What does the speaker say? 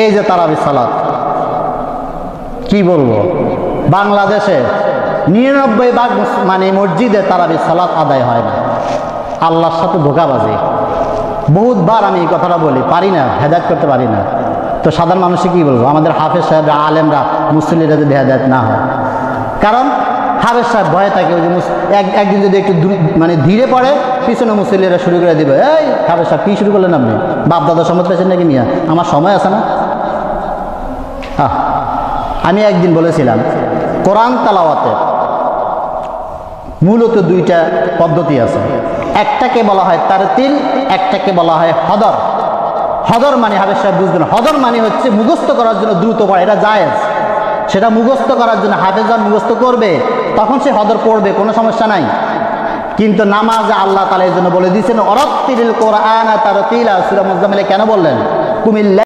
এই যে তারাবি সালাত, কি বলবো, বাংলাদেশে 99 ভাগ মানে মসজিদে তারাবি সালাত আদায় হয় না। আল্লাহর সাথে ধোঁকাবাজি। বহুতবার আমি এই কথাটা বলি, পারি না, হেদায়েত করতে পারি না। তো সাধারণ মানুষে কি বলবো, আমাদের হাফেজ সাহেবরা, আলেমরা, মুসল্লিরা যদি হেদায়েত না হয়। কারণ হাফেজ সাহেব ভয়ে থাকে, ওই যে একদিন যদি একটু মানে ধীরে পড়ে, পিছনে মুসল্লিরা শুরু করে দিবে, এই হাফেজ সাহেব কী শুরু করলেন আপনি, বাপ দাদা সম্মত পেয়েছেন নাকি মিয়া, আমার সময় আছে না। আমি একদিন বলেছিলাম, কোরআন তেলাওয়াতের মূলত 2টা পদ্ধতি আছে। একটাকে বলা হয় তারতিল, একটাকে বলা হয় হদর। হদর মানে হাফেজ সাহেব বুঝবেন, হদর মানে হচ্ছে মুখস্থ করার জন্য দ্রুত পড়া, এটা জায়েজ। সেটা মুখস্থ করার জন্য হাফেজ যখন মুখস্থ করবে তখন সে হদর পড়বে, কোনো সমস্যা নাই। কিন্তু নামাজে আল্লাহ তাআলা এর জন্য বলে দিয়েছেন, অরাত্তিলিল কোরআনা তারতিলা। সূরা মুজাম্মিলে কেন বললেন? কুমিল্লা